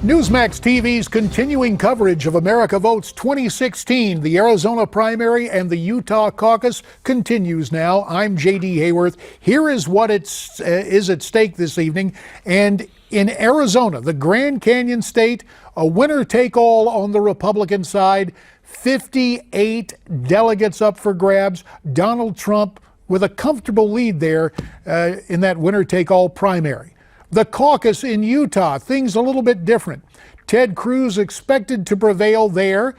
Newsmax TV's continuing coverage of America Votes 2016, the Arizona primary and the Utah caucus continues now. I'm J.D. Hayworth. Here is what is at stake this evening. And in Arizona, the Grand Canyon state, a winner-take-all on the Republican side, 58 delegates up for grabs. Donald Trump with a comfortable lead there in that winner-take-all primary. The caucus in Utah, things a little bit different. Ted Cruz expected to prevail there.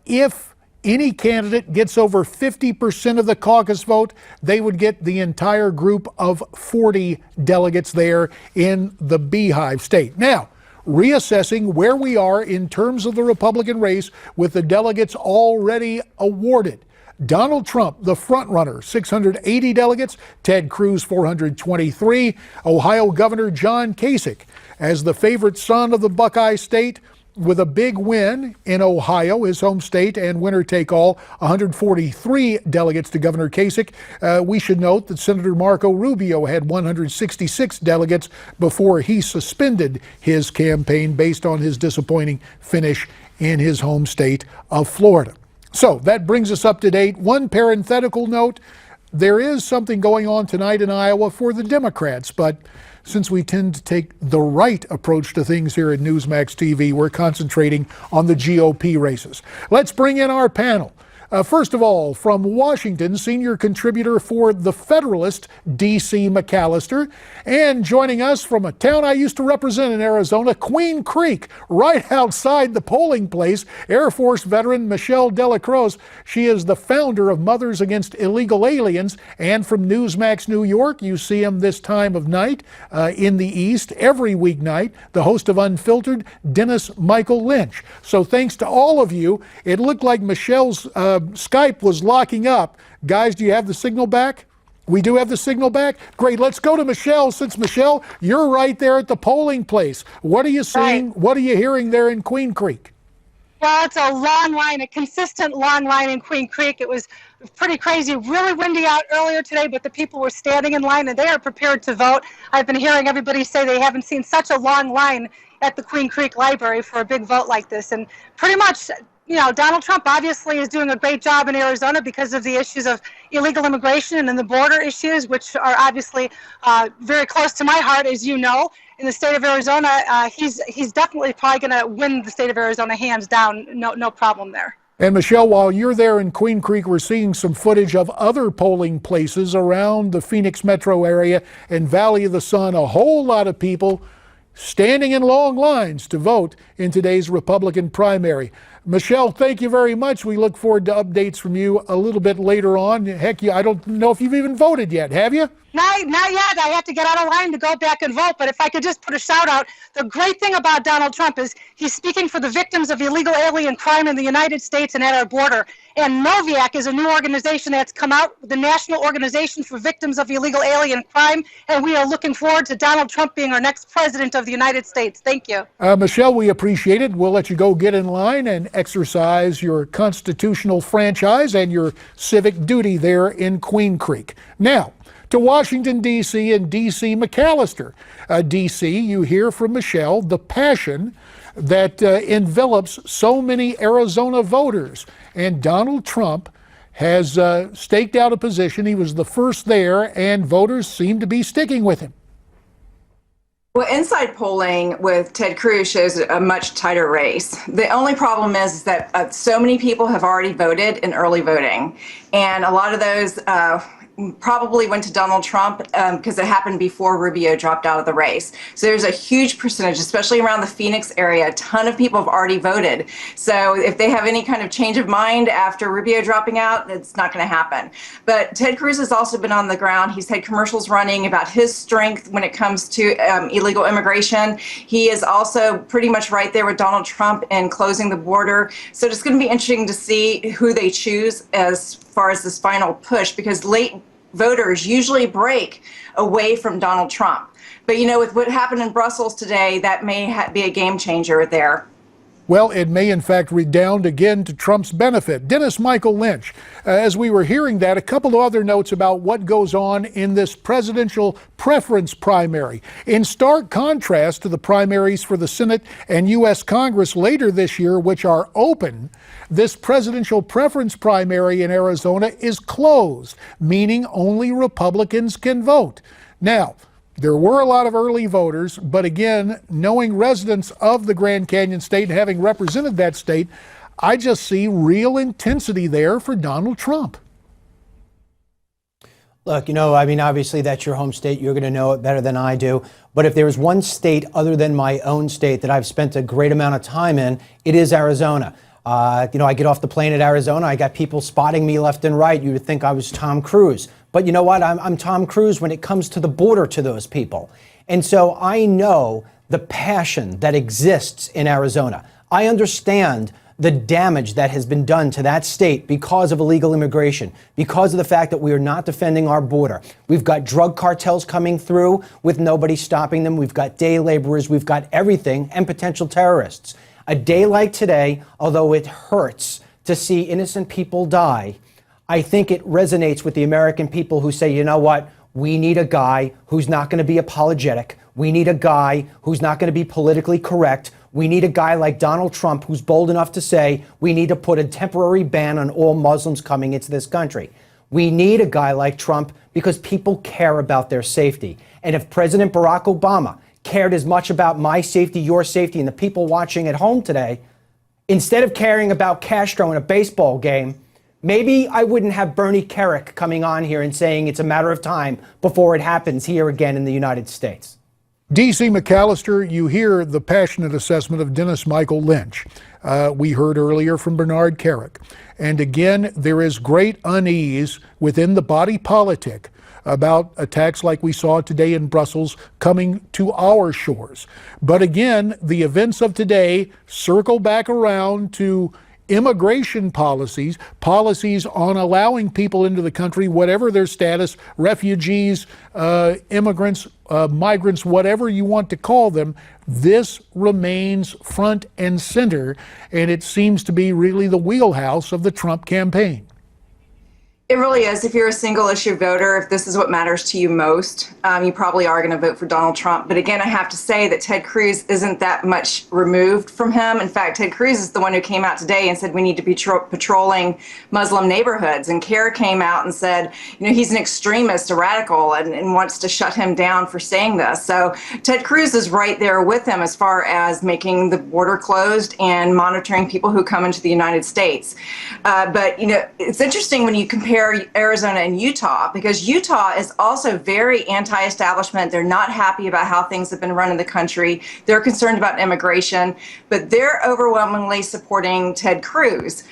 If any candidate gets over 50% of the caucus vote, they would get the entire group of 40 delegates there in the Beehive State. Now, reassessing where we are in terms of the Republican race with the delegates already awarded. Donald Trump, the frontrunner, 680 delegates. Ted Cruz, 423. Ohio Governor John Kasich as the favorite son of the Buckeye State with a big win in Ohio, his home state, and winner-take-all, 143 delegates to Governor Kasich. We should note that Senator Marco Rubio had 166 delegates before he suspended his campaign based on his disappointing finish in his home state of Florida. So that brings us up to date. One parenthetical note, there is something going on tonight in Iowa for the Democrats, but since we tend to take the right approach to things here at Newsmax TV, we're concentrating on the GOP races. Let's bring in our panel. First of all, from Washington, senior contributor for The Federalist, D.C. McAllister. And joining us from a town I used to represent in Arizona, Queen Creek, right outside the polling place, Air Force veteran Michelle Dallacroce. She is the founder of Mothers Against Illegal Aliens. And from Newsmax New York, you see him this time of night in the East, every weeknight, the host of Unfiltered, Dennis Michael Lynch. So thanks to all of you. It looked like Michelle's Skype was locking up. Guys, do you have the signal back? We do have the signal back? Great. Let's go to Michelle, since Michelle, you're right there at the polling place. What are you seeing? Right. What are you hearing there in Queen Creek? Well, it's a long line, a consistent long line in Queen Creek. It was pretty crazy, really windy out earlier today, but the people were standing in line and they are prepared to vote. I've been hearing everybody say they haven't seen such a long line at the Queen Creek Library for a big vote like this. And pretty much, you know, Donald Trump obviously is doing a great job in Arizona because of the issues of illegal immigration and the border issues, which are obviously very close to my heart, as you know. In the state of Arizona, he's definitely probably going to win the state of Arizona hands down. No problem there. And Michelle, while you're there in Queen Creek, we're seeing some footage of other polling places around the Phoenix metro area and Valley of the Sun. A whole lot of people standing in long lines to vote in today's Republican primary. Michelle, thank you very much. We look forward to updates from you a little bit later on. Heck, I don't know if you've even voted yet, have you? Not yet. I have to get out of line to go back and vote. But if I could just put a shout out, the great thing about Donald Trump is he's speaking for the victims of illegal alien crime in the United States and at our border. And NOVIAC is a new organization that's come out, the National Organization for Victims of Illegal Alien Crime. And we are looking forward to Donald Trump being our next president of the United States. Thank you. Michelle, we appreciate it. We'll let you go get in line and exercise your constitutional franchise and your civic duty there in Queen Creek. Now, to Washington, D.C. and D.C. McAllister. D.C., you hear from Michelle the passion that envelops so many Arizona voters. And Donald Trump has staked out a position. He was the first there, and voters seem to be sticking with him. Well, inside polling with Ted Cruz shows a much tighter race. The only problem is that so many people have already voted in early voting, and a lot of those probably went to Donald Trump because it happened before Rubio dropped out of the race. So there's a huge percentage, especially around the Phoenix area. A ton of people have already voted. So if they have any kind of change of mind after Rubio dropping out, it's not going to happen. But Ted Cruz has also been on the ground. He's had commercials running about his strength when it comes to illegal immigration. He is also pretty much right there with Donald Trump in closing the border. So it's going to be interesting to see who they choose as far as this final push, because late voters usually break away from Donald Trump. But, you know, with what happened in Brussels today, that may be a game changer there. Well, it may in fact redound again to Trump's benefit. Dennis Michael Lynch, as we were hearing that, a couple of other notes about what goes on in this presidential preference primary. In stark contrast to the primaries for the Senate and U.S. Congress later this year, which are open, this presidential preference primary in Arizona is closed, meaning only Republicans can vote. Now, there were a lot of early voters, but again, knowing residents of the Grand Canyon State and having represented that state, I just see real intensity there for Donald Trump. Look, obviously that's your home state. You're going to know it better than I do. But if there is one state other than my own state that I've spent a great amount of time in, it is Arizona. I get off the plane at Arizona. I got people spotting me left and right. You would think I was Tom Cruise. But you know what? I'm Tom Cruise when it comes to the border to those people. And so I know the passion that exists in Arizona. I understand the damage that has been done to that state because of illegal immigration, because of the fact that we are not defending our border. We've got drug cartels coming through with nobody stopping them. We've got day laborers. We've got everything, and potential terrorists. A day like today, although it hurts to see innocent people die, I think it resonates with the American people who say, you know what, we need a guy who's not going to be apologetic. We need a guy who's not going to be politically correct. We need a guy like Donald Trump who's bold enough to say we need to put a temporary ban on all Muslims coming into this country. We need a guy like Trump because people care about their safety. And if President Barack Obama cared as much about my safety, your safety, and the people watching at home today, instead of caring about Castro in a baseball game, maybe I wouldn't have Bernie Kerik coming on here and saying it's a matter of time before it happens here again in the United States. D.C. McAllister, you hear the passionate assessment of Dennis Michael Lynch. We heard earlier from Bernard Kerik. And again, there is great unease within the body politic about attacks like we saw today in Brussels coming to our shores. But again, the events of today circle back around to immigration policies on allowing people into the country, whatever their status, refugees, immigrants, migrants, whatever you want to call them. This remains front and center, and it seems to be really the wheelhouse of the Trump campaign. It really is. If you're a single issue voter, if this is what matters to you most, you probably are going to vote for Donald Trump. But again, I have to say that Ted Cruz isn't that much removed from him. In fact, Ted Cruz is the one who came out today and said we need to be patrolling Muslim neighborhoods. And Kerr came out and said, he's an extremist, a radical, and wants to shut him down for saying this. So Ted Cruz is right there with him as far as making the border closed and monitoring people who come into the United States. But it's interesting when you compare Arizona and Utah, because Utah is also very anti-establishment. They're not happy about how things have been run in the country. They're concerned about immigration, but they're overwhelmingly supporting Ted Cruz,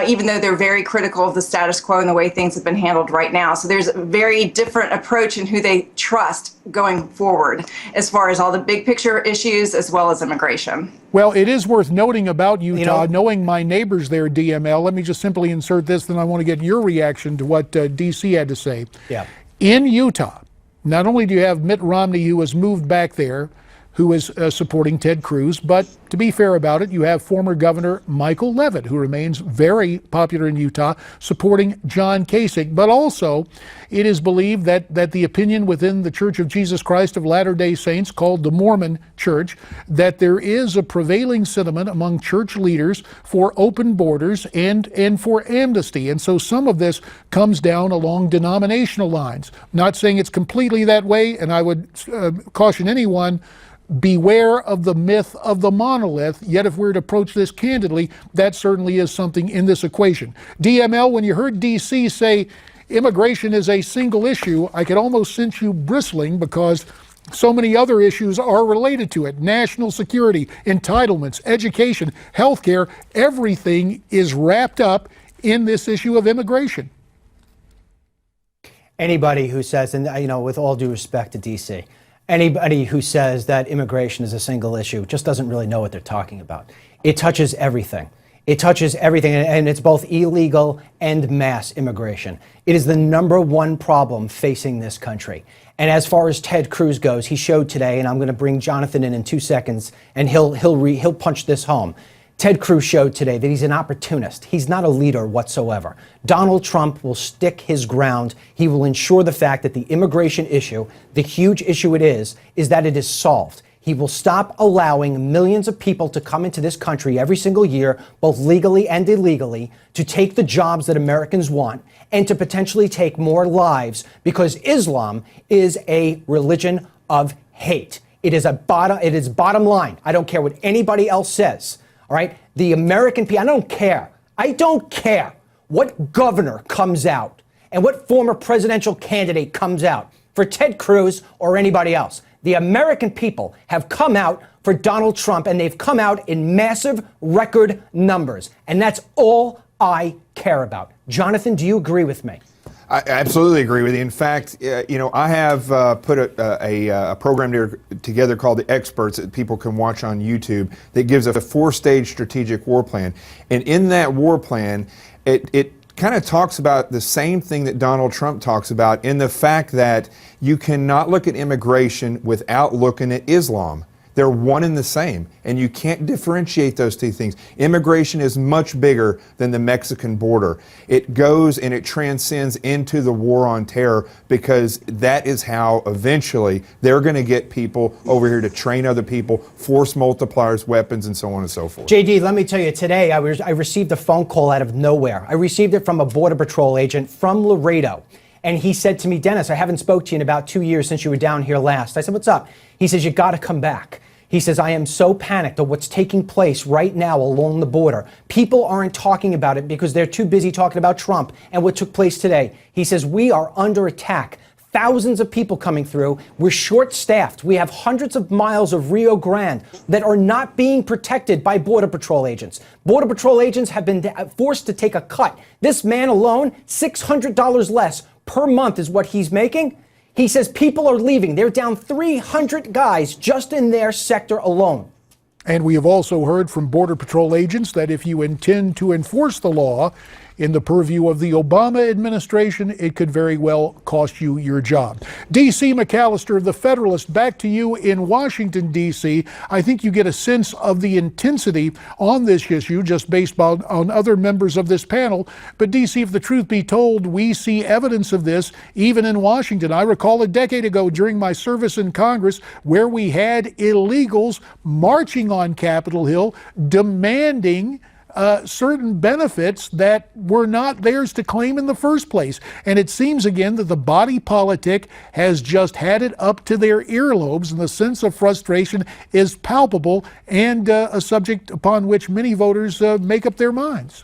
even though they're very critical of the status quo and the way things have been handled right now. So there's a very different approach in who they trust going forward as far as all the big picture issues as well as immigration. Well, it is worth noting about Utah, knowing my neighbors there, DML, let me just simply insert this, then I want to get your reaction to what D.C. had to say. Yeah. In Utah, not only do you have Mitt Romney, who has moved back there, who is supporting Ted Cruz, but to be fair about it, you have former Governor Michael Leavitt, who remains very popular in Utah, supporting John Kasich. But also, it is believed that the opinion within the Church of Jesus Christ of Latter-day Saints, called the Mormon Church, that there is a prevailing sentiment among church leaders for open borders and for amnesty. And so some of this comes down along denominational lines. Not saying it's completely that way, and I would caution anyone, beware of the myth of the monolith, yet if we're to approach this candidly, that certainly is something in this equation. DML, when you heard DC say immigration is a single issue, I could almost sense you bristling because so many other issues are related to it. National security, entitlements, education, healthcare, everything is wrapped up in this issue of immigration. Anybody who says, and with all due respect to DC, anybody who says that immigration is a single issue just doesn't really know what they're talking about. It touches everything. It touches everything, and it's both illegal and mass immigration. It is the number one problem facing this country. And as far as Ted Cruz goes, he showed today, and I'm going to bring Jonathan in 2 seconds, and he'll punch this home. Ted Cruz showed today that he's an opportunist. He's not a leader whatsoever. Donald Trump will stick his ground. He will ensure the fact that the immigration issue, the huge issue it is that it is solved. He will stop allowing millions of people to come into this country every single year, both legally and illegally, to take the jobs that Americans want and to potentially take more lives, because Islam is a religion of hate. It is bottom line. I don't care what anybody else says. All right. The American people, I don't care what governor comes out and what former presidential candidate comes out for Ted Cruz or anybody else. The American people have come out for Donald Trump, and they've come out in massive record numbers. And that's all I care about. Jonathan, do you agree with me? I absolutely agree with you. In fact, I have put a program together called The Experts that people can watch on YouTube that gives us a 4-stage strategic war plan. And in that war plan, it kind of talks about the same thing that Donald Trump talks about, in the fact that you cannot look at immigration without looking at Islam. They're one and the same, and you can't differentiate those two things. Immigration is much bigger than the Mexican border. It goes and it transcends into the war on terror, because that is how eventually they're going to get people over here to train other people, force multipliers, weapons, and so on and so forth. JD, let me tell you, today I received a phone call out of nowhere. I received it from a Border Patrol agent from Laredo. And he said to me, Dennis, I haven't spoke to you in about 2 years since you were down here last. I said, what's up? He says, you got to come back. He says, I am so panicked at what's taking place right now along the border. People aren't talking about it because they're too busy talking about Trump and what took place today. He says, we are under attack. Thousands of people coming through. We're short-staffed. We have hundreds of miles of Rio Grande that are not being protected by Border Patrol agents. Border Patrol agents have been forced to take a cut. This man alone, $600 less per month is what he's making. He says people are leaving. They're down 300 guys just in their sector alone. And we have also heard from Border Patrol agents that if you intend to enforce the law in the purview of the Obama administration, it could very well cost you your job. D.C. McAllister, the Federalist, back to you in Washington, D.C. I think you get a sense of the intensity on this issue just based on other members of this panel. But D.C., if the truth be told, we see evidence of this even in Washington. I recall a decade ago during my service in Congress where we had illegals marching on Capitol Hill demanding certain benefits that were not theirs to claim in the first place. And it seems again that the body politic has just had it up to their earlobes, and the sense of frustration is palpable and a subject upon which many voters make up their minds.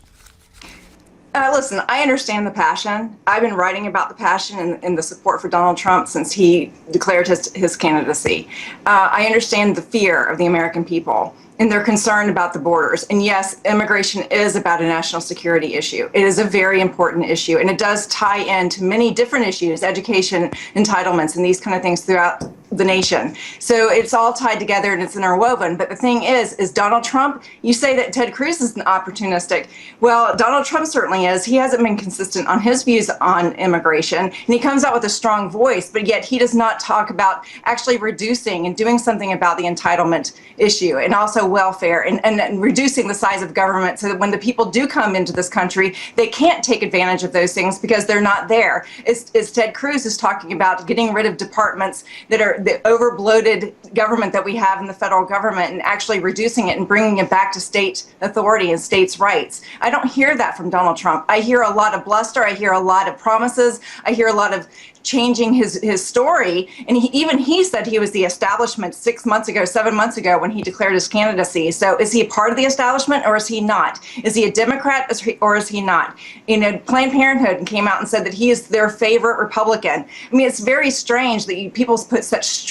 Listen, I understand the passion. I've been writing about the passion and the support for Donald Trump since he declared his candidacy. I understand the fear of the American people and their concern about the borders. And yes, immigration is about a national security issue. It is a very important issue, and it does tie into many different issues, education, entitlements, and these kind of things throughout the nation. So it's all tied together and it's interwoven. But the thing is Donald Trump, you say that Ted Cruz is opportunistic. Well, Donald Trump certainly is. He hasn't been consistent on his views on immigration, and he comes out with a strong voice, but yet he does not talk about actually reducing and doing something about the entitlement issue, and also welfare, and reducing the size of government so that when the people do come into this country, they can't take advantage of those things because they're not there. As Ted Cruz is talking about getting rid of departments that are the over-bloated government that we have in the federal government, and actually reducing it and bringing it back to state authority and states' rights. I don't hear that from Donald Trump. I hear a lot of bluster. I hear a lot of promises. I hear a lot of changing his story. And he said he was the establishment 6 months ago, 7 months ago, when he declared his candidacy. So is he a part of the establishment, or is he not? Is he a Democrat, or is he not? Planned Parenthood came out and said that he is their favorite Republican. I mean, it's very strange that people put such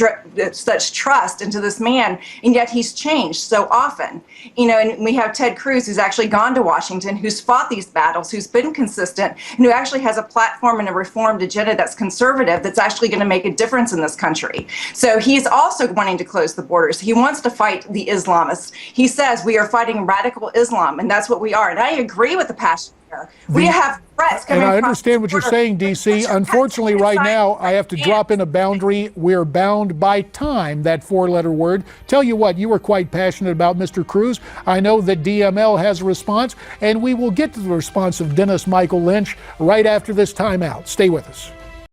trust into this man, and yet he's changed so often. And we have Ted Cruz, who's actually gone to Washington, who's fought these battles, who's been consistent, and who actually has a platform and a reformed agenda that's concerned conservative that's actually going to make a difference in this country. So he's also wanting to close the borders. He wants to fight the Islamists. He says we are fighting radical Islam, and that's what we are. And I agree with the passion here. We have threats coming And I across understand the what you're border. saying, DC. Unfortunately, right now, I have to drop in a boundary. We're bound by time, that four-letter word. Tell you what, you were quite passionate about Mr. Cruz. I know that DML has a response, and we will get to the response of Dennis Michael Lynch right after this timeout. Stay with us.